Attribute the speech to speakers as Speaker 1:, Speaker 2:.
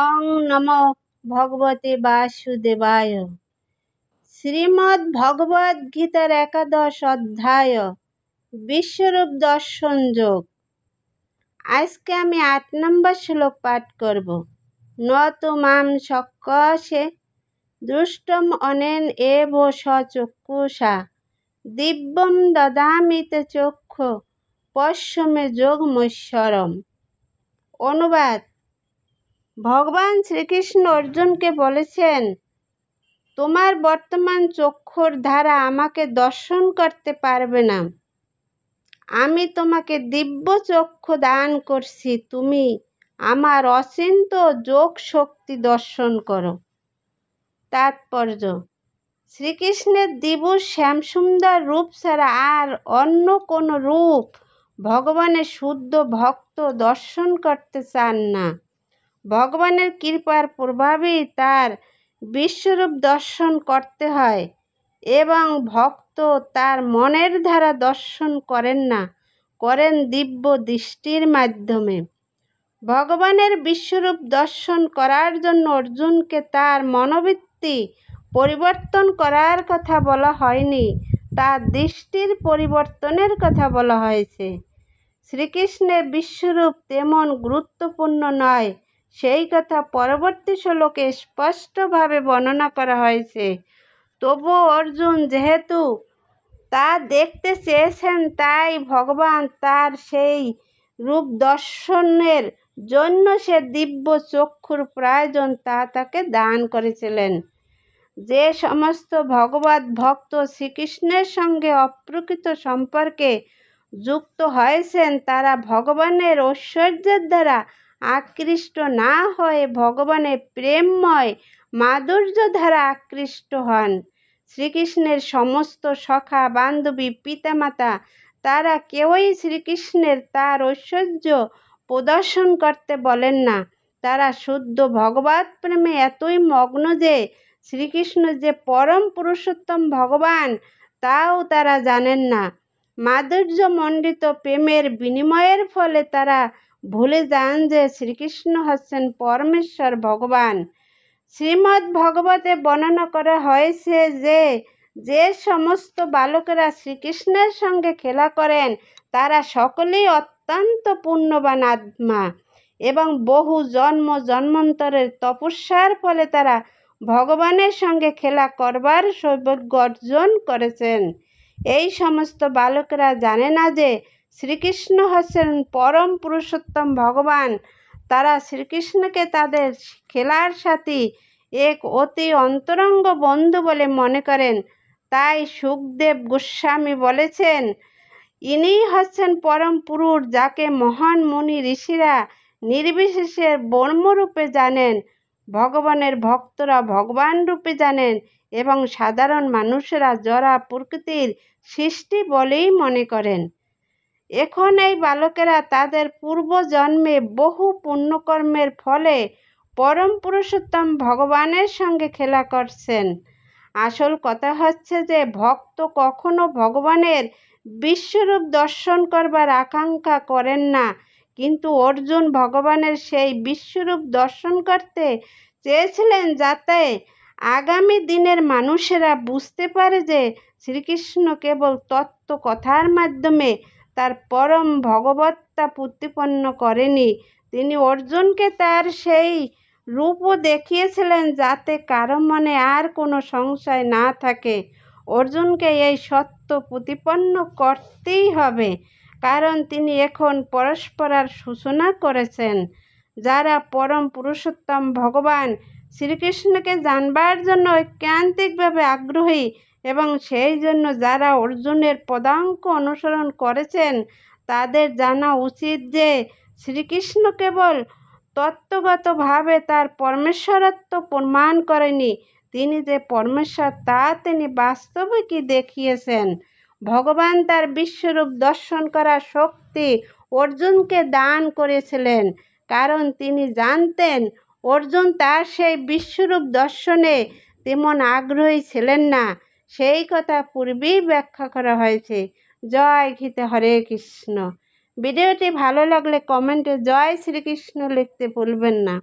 Speaker 1: ওং নমো ভগবতে বাসুদেবায়। শ্রীমদ্ ভগবদ গীতার 11 অধ্যায় বিশ্বরূপ দর্শন যোগ। আজকে আমি 8 নম্বর শ্লোক পাঠ করব। নত মাম সক্কশে দৃষ্টম অনেন এব সচক্ষুষা দিব্যম দদামিতে চক্ষু পশ্যমে যোগমৈশ্বরম। অনুবাদ: ভগবান শ্রীকৃষ্ণ অর্জুনকে বলেছেন, তোমার বর্তমান চক্ষুর দ্বারা আমাকে দর্শন করতে পারবে না। আমি তোমাকে দিব্য চক্ষু দান করছি, তুমি আমার অচিন্ত যোগ শক্তি দর্শন করো। তাৎপর্য: শ্রীকৃষ্ণের দিব্য শ্যামসুন্দর রূপ ছাড়া আর অন্য কোনো রূপ ভগবানের শুদ্ধ ভক্ত দর্শন করতে চান না। ভগবানের কৃপার প্রভাবেই তার বিশ্বরূপ দর্শন করতে হয় এবং ভক্ত তার মনের দ্বারা দর্শন করেন না, করেন দিব্য দৃষ্টির মাধ্যমে। ভগবানের বিশ্বরূপ দর্শন করার জন্য অর্জুনকে তার মনোবৃত্তি পরিবর্তন করার কথা বলা হয়নি, তার দৃষ্টির পরিবর্তনের কথা বলা হয়েছে। শ্রীকৃষ্ণের বিশ্বরূপ তেমন গুরুত্বপূর্ণ নয়, সেই কথা পরবর্তী শ্লোকে স্পষ্টভাবে বর্ণনা করা হয়েছে। তবুও অর্জুন যেহেতু তা দেখতে চেয়েছেন, তাই ভগবান তার সেই রূপ দর্শনের জন্য সে দিব্য চক্ষুর প্রয়োজন তা তাকে দান করেছিলেন। যে সমস্ত ভগবত ভক্ত শ্রীকৃষ্ণের সঙ্গে অপ্রকৃত সম্পর্কে যুক্ত হয়েছেন, তারা ভগবানের ঐশ্বর্যের দ্বারা আকৃষ্ট না হয়ে ভগবানের প্রেমময় মাধুর্য দ্বারা আকৃষ্ট হন। শ্রীকৃষ্ণের সমস্ত সখা, বান্ধবী, পিতামাতা তারা কেউই শ্রীকৃষ্ণের তার ঐশ্বর্য প্রদর্শন করতে বলেন না। তারা শুদ্ধ ভগবত প্রেমে এতই মগ্ন যে শ্রীকৃষ্ণ যে পরম পুরুষোত্তম ভগবান তাও তারা জানেন না। মাধুর্যমণ্ডিত প্রেমের বিনিময়ের ফলে তারা ভুলে যান যে শ্রীকৃষ্ণ হচ্ছেন পরমেশ্বর ভগবান। শ্রীমদ্ ভগবতে বর্ণনা করা হয়েছে যে যে সমস্ত বালকেরা শ্রীকৃষ্ণের সঙ্গে খেলা করেন তারা সকলেই অত্যন্ত পুণ্যবান আত্মা এবং বহু জন্ম জন্মান্তরের তপস্যার ফলে তারা ভগবানের সঙ্গে খেলা করবার সৌভাগ্য অর্জন করেছেন। এই সমস্ত বালকেরা জানে না যে শ্রীকৃষ্ণ হচ্ছেন পরম পুরুষোত্তম ভগবান। তারা শ্রীকৃষ্ণকে তাদের খেলার সাথী, এক অতি অন্তরঙ্গ বন্ধু বলে মনে করেন। তাই সুখদেব গোস্বামী বলেছেন, ইনিই হচ্ছেন পরম পুরুষ, যাকে মহান মুনি ঋষিরা নির্বিশেষে ব্রহ্মরূপে জানেন, ভগবানের ভক্তরা ভগবান রূপে জানেন এবং সাধারণ মানুষেরা জড়া প্রকৃতির সৃষ্টি বলেই মনে করেন। এখন এই বালকেরা তাদের পূর্বজন্মে বহু পুণ্যকর্মের ফলে পরম পুরুষোত্তম ভগবানের সঙ্গে খেলা করছেন। আসল কথা হচ্ছে যে ভক্ত কখনো ভগবানের বিশ্বরূপ দর্শন করবার আকাঙ্ক্ষা করেন না, কিন্তু অর্জুন ভগবানের সেই বিশ্বরূপ দর্শন করতে চেয়েছিলেন যাতে আগামী দিনের মানুষেরা বুঝতে পারে যে শ্রীকৃষ্ণ কেবল তত্ত্ব কথার মাধ্যমে তার পরম ভগবত্তা প্রতিপন্ন করেনি, তিনি অর্জুনকে তার সেই রূপও দেখিয়েছিলেন যাতে কারো মনে আর কোনো সংশয় না থাকে। অর্জুনকে এই সত্য প্রতিপন্ন করতেই হবে, কারণ তিনি এখন পরস্পরার সূচনা করেছেন। যারা পরম পুরুষোত্তম ভগবান শ্রীকৃষ্ণকে জানবার জন্য ঐকান্তিকভাবে আগ্রহী এবং সেই জন্য যারা অর্জুনের পদাঙ্ক অনুসরণ করেছেন, তাদের জানা উচিত যে শ্রীকৃষ্ণ কেবল তত্ত্বগতভাবে তার পরমেশ্বরত্ব প্রমাণ করেনি, তিনি যে পরমেশ্বর তা তিনি বাস্তবিকই দেখিয়েছেন। ভগবান তার বিশ্বরূপ দর্শন করার শক্তি অর্জুনকে দান করেছিলেন, কারণ তিনি জানতেন অর্জুন তার সেই বিশ্বরূপ দর্শনে তেমন আগ্রহী ছিলেন না। সেই কথা পূর্বেই ব্যাখ্যা করা হয়েছে। জয় গীতা, হরে কৃষ্ণ। ভিডিওটি ভালো লাগলে কমেন্টে জয় শ্রীকৃষ্ণ লিখতে ভুলবেন না।